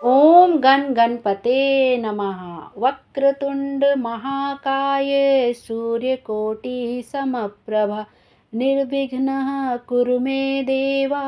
ओम गण गणपते नमः। वक्रतुंड महाकाय सूर्यकोटि समप्रभ निर्विघ्नः कुरु मे देवा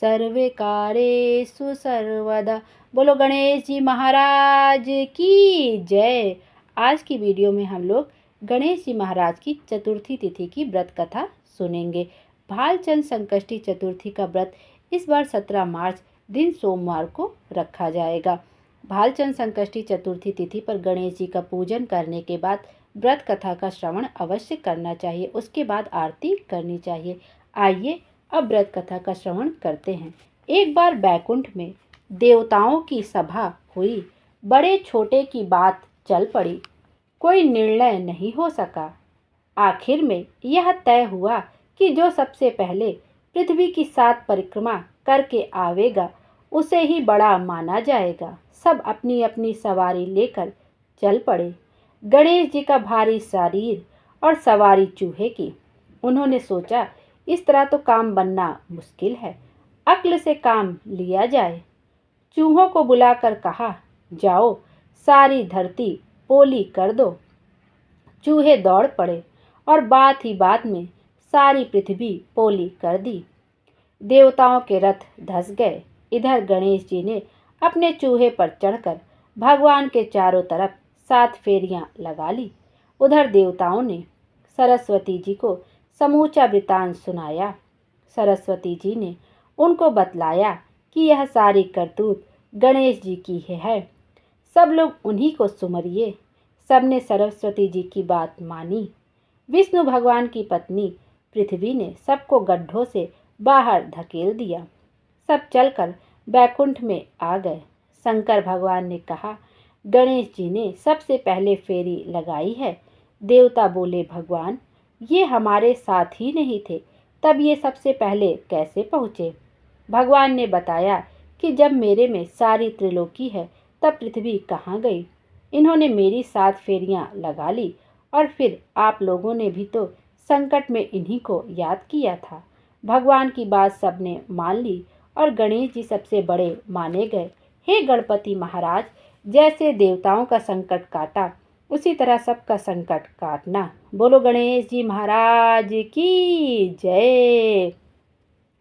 सर्वकारेषु सर्वदा। बोलो गणेश जी महाराज की जय। आज की वीडियो में हम लोग गणेश जी महाराज की चतुर्थी तिथि की व्रत कथा सुनेंगे। भालचंद्र संकष्टी चतुर्थी का व्रत इस बार 17 मार्च दिन सोमवार को रखा जाएगा। भालचंद्र संकष्टी चतुर्थी तिथि पर गणेश जी का पूजन करने के बाद व्रत कथा का श्रवण अवश्य करना चाहिए। उसके बाद आरती करनी चाहिए। आइए अब व्रत कथा का श्रवण करते हैं। एक बार बैकुंठ में देवताओं की सभा हुई। बड़े छोटे की बात चल पड़ी। कोई निर्णय नहीं हो सका। आखिर में यह तय हुआ कि जो सबसे पहले पृथ्वी की 7 परिक्रमा करके आवेगा उसे ही बड़ा माना जाएगा। सब अपनी अपनी सवारी लेकर चल पड़े। गणेश जी का भारी शरीर और सवारी चूहे की। उन्होंने सोचा इस तरह तो काम बनना मुश्किल है। अक्ल से काम लिया जाए। चूहों को बुलाकर कहा, जाओ सारी धरती पोली कर दो। चूहे दौड़ पड़े और बात ही बात में सारी पृथ्वी पोली कर दी। देवताओं के रथ धस गए। इधर गणेश जी ने अपने चूहे पर चढ़कर भगवान के चारों तरफ 7 फेरियां लगा ली। उधर देवताओं ने सरस्वती जी को समूचा वृतांत सुनाया। सरस्वती जी ने उनको बतलाया कि यह सारी करतूत गणेश जी की है। सब लोग उन्हीं को सुमरिए। सबने सरस्वती जी की बात मानी। विष्णु भगवान की पत्नी पृथ्वी ने सबको गड्ढों से बाहर धकेल दिया। सब चलकर बैकुंठ में आ गए। शंकर भगवान ने कहा, गणेश जी ने सबसे पहले फेरी लगाई है। देवता बोले, भगवान ये हमारे साथ ही नहीं थे, तब ये सबसे पहले कैसे पहुँचे? भगवान ने बताया कि जब मेरे में सारी त्रिलोकी है तब पृथ्वी कहाँ गई? इन्होंने मेरी 7 फेरियां लगा ली और फिर आप लोगों ने भी तो संकट में इन्हीं को याद किया था। भगवान की बात सबने मान ली और गणेश जी सबसे बड़े माने गए। हे गणपति महाराज, जैसे देवताओं का संकट काटा उसी तरह सबका संकट काटना। बोलो गणेश जी महाराज की जय।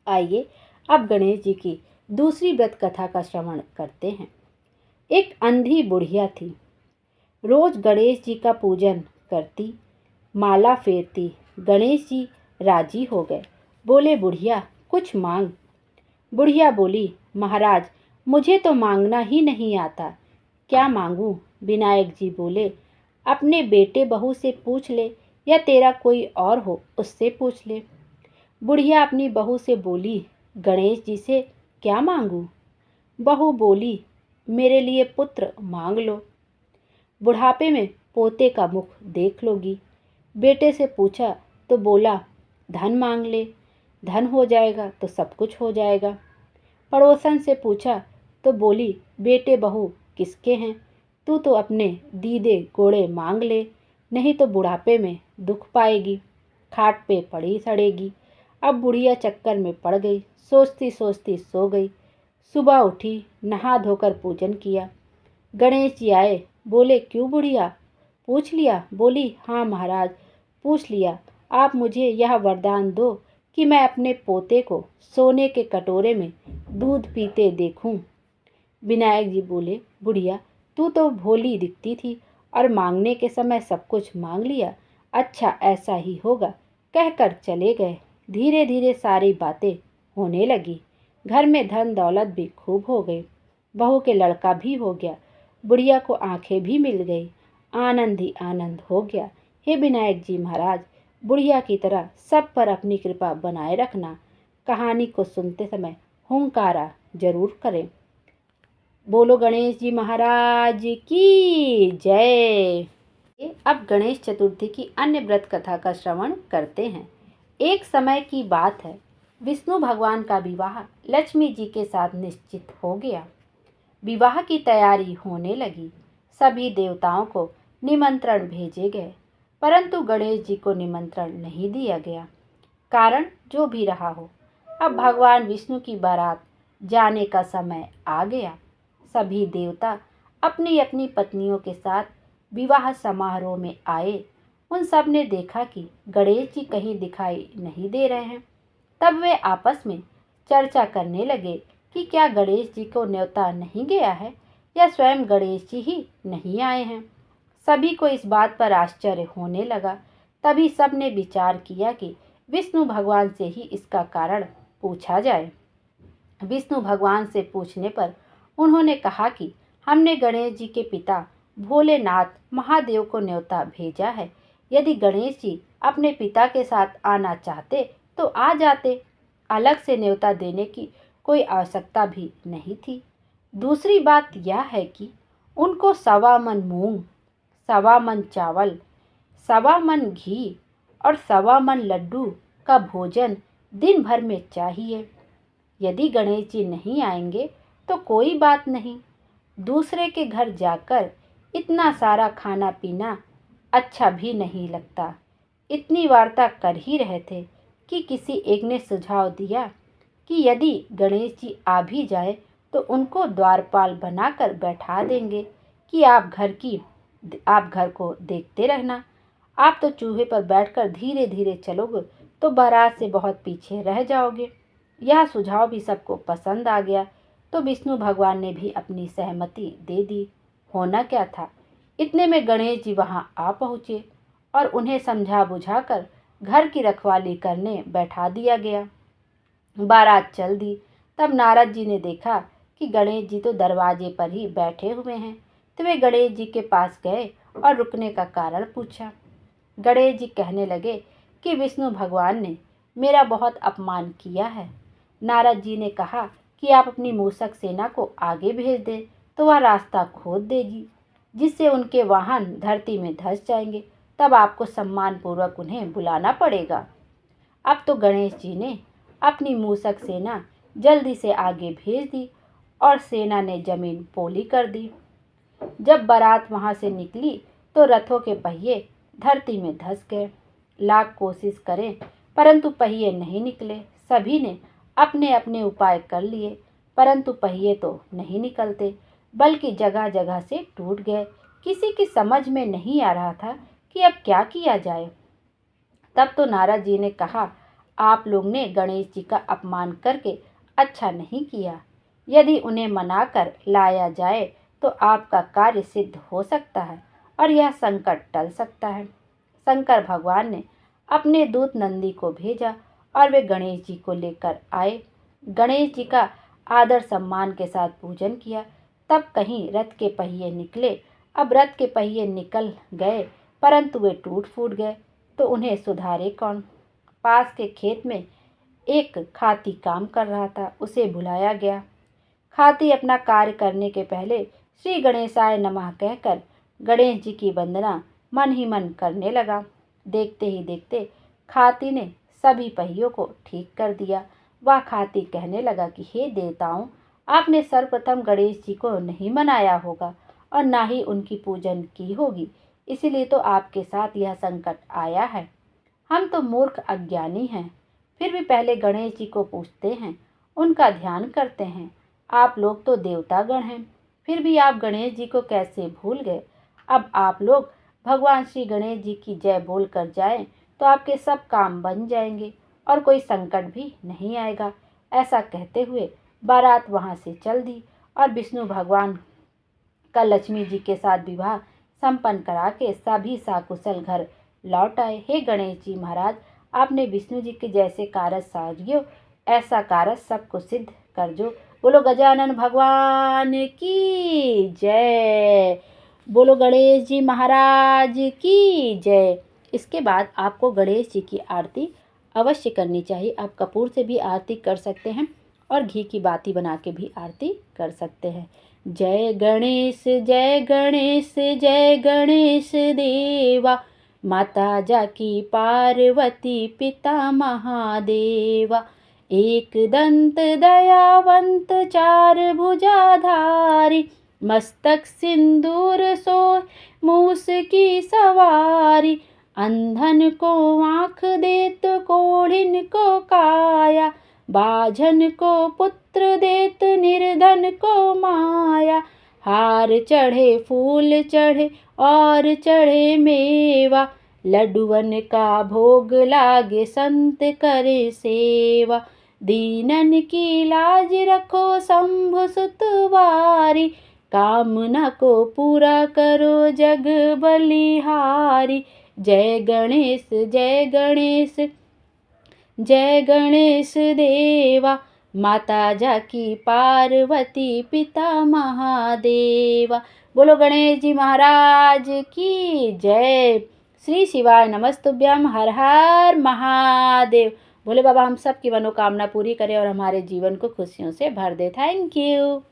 आइए अब गणेश जी की दूसरी व्रत कथा का श्रवण करते हैं। एक अंधी बुढ़िया थी। रोज गणेश जी का पूजन करती, माला फेरती। गणेश जी राजी हो गए। बोले, बुढ़िया कुछ मांग। बुढ़िया बोली, महाराज मुझे तो मांगना ही नहीं आता, क्या मांगूं? विनायक जी बोले, अपने बेटे बहू से पूछ ले या तेरा कोई और हो उससे पूछ ले। बुढ़िया अपनी बहू से बोली, गणेश जी से क्या मांगूं? बहू बोली, मेरे लिए पुत्र मांग लो। बुढ़ापे में पोते का मुख देख लोगी। बेटे से पूछा तो बोला, धन मांग ले, धन हो जाएगा तो सब कुछ हो जाएगा। पड़ोसन से पूछा तो बोली, बेटे बहू किसके हैं? तू तो अपने दीदे गोड़े मांग ले, नहीं तो बुढ़ापे में दुख पाएगी, खाट पे पड़ी सड़ेगी। अब बुढ़िया चक्कर में पड़ गई। सोचती सोचती सो गई। सुबह उठी, नहा धोकर पूजन किया। गणेश जी आए। बोले, क्यों बुढ़िया, पूछ लिया? बोली, हाँ महाराज पूछ लिया। आप मुझे यह वरदान दो कि मैं अपने पोते को सोने के कटोरे में दूध पीते देखूं। विनायक जी बोले, बुढ़िया तू तो भोली दिखती थी और मांगने के समय सब कुछ मांग लिया। अच्छा ऐसा ही होगा, कहकर चले गए। धीरे धीरे सारी बातें होने लगी। घर में धन दौलत भी खूब हो गई। बहू के लड़का भी हो गया। बुढ़िया को आंखें भी मिल गई। आनंद ही आनंद हो गया। हे विनायक जी महाराज, बुढ़िया की तरह सब पर अपनी कृपा बनाए रखना। कहानी को सुनते समय हुंकारा जरूर करें। बोलो गणेश जी महाराज की जय। अब गणेश चतुर्थी की अन्य व्रत कथा का श्रवण करते हैं। एक समय की बात है, विष्णु भगवान का विवाह लक्ष्मी जी के साथ निश्चित हो गया। विवाह की तैयारी होने लगी। सभी देवताओं को निमंत्रण भेजे गए, परंतु गणेश जी को निमंत्रण नहीं दिया गया। कारण जो भी रहा हो, अब भगवान विष्णु की बारात जाने का समय आ गया। सभी देवता अपनी अपनी पत्नियों के साथ विवाह समारोह में आए। उन सब ने देखा कि गणेश जी कहीं दिखाई नहीं दे रहे हैं। तब वे आपस में चर्चा करने लगे कि क्या गणेश जी को न्योता नहीं गया है या स्वयं गणेश जी ही नहीं आए हैं। सभी को इस बात पर आश्चर्य होने लगा। तभी सब ने विचार किया कि विष्णु भगवान से ही इसका कारण पूछा जाए। विष्णु भगवान से पूछने पर उन्होंने कहा कि हमने गणेश जी के पिता भोलेनाथ महादेव को न्योता भेजा है। यदि गणेश जी अपने पिता के साथ आना चाहते तो आ जाते। अलग से न्योता देने की कोई आवश्यकता भी नहीं थी। दूसरी बात यह है कि उनको 1.25 मन मूंग, 1.25 मन चावल, 1.25 मन घी और 1.25 मन लड्डू का भोजन दिन भर में चाहिए। यदि गणेश जी नहीं आएंगे तो कोई बात नहीं, दूसरे के घर जाकर इतना सारा खाना पीना अच्छा भी नहीं लगता। इतनी वार्ता कर ही रहे थे कि किसी एक ने सुझाव दिया कि यदि गणेश जी आ भी जाए तो उनको द्वारपाल बनाकर बैठा देंगे कि आप घर को देखते रहना। आप तो चूहे पर बैठकर धीरे धीरे चलोगे तो बारात से बहुत पीछे रह जाओगे। यह सुझाव भी सबको पसंद आ गया तो विष्णु भगवान ने भी अपनी सहमति दे दी। होना क्या था, इतने में गणेश जी वहां आ पहुँचे और उन्हें समझा बुझाकर घर की रखवाली करने बैठा दिया गया। बारात चल दी। तब नारद जी ने देखा कि गणेश जी तो दरवाजे पर ही बैठे हुए हैं, तो वे गणेश जी के पास गए और रुकने का कारण पूछा। गणेश जी कहने लगे कि विष्णु भगवान ने मेरा बहुत अपमान किया है। नारद जी ने कहा कि आप अपनी मूषक सेना को आगे भेज दें तो वह रास्ता खोद देगी, जिससे उनके वाहन धरती में धंस जाएंगे। तब आपको सम्मानपूर्वक उन्हें बुलाना पड़ेगा। अब तो गणेश जी ने अपनी मूषक सेना जल्दी से आगे भेज दी और सेना ने जमीन पोली कर दी। जब बारात वहां से निकली तो रथों के पहिए धरती में धंस गए। लाख कोशिश करें परंतु पहिए नहीं निकले। सभी ने अपने अपने उपाय कर लिए परंतु पहिए तो नहीं निकलते, बल्कि जगह जगह से टूट गए। किसी की समझ में नहीं आ रहा था कि अब क्या किया जाए। तब तो नारद जी ने कहा, आप लोग ने गणेश जी का अपमान करके अच्छा नहीं किया। यदि उन्हें मनाकर लाया जाए तो आपका कार्य सिद्ध हो सकता है और यह संकट टल सकता है। शंकर भगवान ने अपने दूत नंदी को भेजा और वे गणेश जी को लेकर आए। गणेश जी का आदर सम्मान के साथ पूजन किया। तब कहीं रथ के पहिए निकले। अब रथ के पहिए निकल गए परंतु वे टूट फूट गए तो उन्हें सुधारे कौन। पास के खेत में एक खाती काम कर रहा था, उसे बुलाया गया। खाती अपना कार्य करने के पहले श्री गणेशाय नमः कहकर गणेश जी की वंदना मन ही मन करने लगा। देखते ही देखते खाती ने सभी पहियों को ठीक कर दिया। वह खाती कहने लगा कि हे देवताओं, आपने सर्वप्रथम गणेश जी को नहीं मनाया होगा और ना ही उनकी पूजन की होगी, इसीलिए तो आपके साथ यह संकट आया है। हम तो मूर्ख अज्ञानी हैं, फिर भी पहले गणेश जी को पूजते हैं, उनका ध्यान करते हैं। आप लोग तो देवतागण हैं, फिर भी आप गणेश जी को कैसे भूल गए। अब आप लोग भगवान श्री गणेश जी की जय बोल कर जाएं तो आपके सब काम बन जाएंगे और कोई संकट भी नहीं आएगा। ऐसा कहते हुए बारात वहां से चल दी और विष्णु भगवान का लक्ष्मी जी के साथ विवाह संपन्न करा के सभी सकुशल घर लौट आए। हे गणेश जी महाराज, आपने विष्णु जी के जैसे कारज साधियो, ऐसा कारज सबको सिद्ध कर जो। बोलो गजानन भगवान की जय। बोलो गणेश जी महाराज की जय। इसके बाद आपको गणेश जी की आरती अवश्य करनी चाहिए। आप कपूर से भी आरती कर सकते हैं और घी की बाती बना के भी आरती कर सकते हैं। जय गणेश जय गणेश जय गणेश देवा, माता जाकी पार्वती पिता महादेवा। एक दंत दयावंत चार भुजाधारी, मस्तक सिंदूर सोय मूस की सवारी। अंधन को आँख देत कोढ़िन को काया, बाझन को पुत्र देत निर्धन को माया। हार चढ़े फूल चढ़े और चढ़े मेवा, लड्डुअन का भोग लागे संत करे सेवा। दीनन की लाज रखो शंभु सुतवारी, कामना को पूरा करो जग बलिहारी। जय गणेश जय गणेश जय गणेश देवा, माता जाकी पार्वती पिता महादेवा। बोलो गणेश जी महाराज की जय। श्री शिवाय नमस्तुभ्यम। हर हर महादेव। भोले बाबा हम सब की मनोकामना पूरी करें और हमारे जीवन को खुशियों से भर दे। Thank you.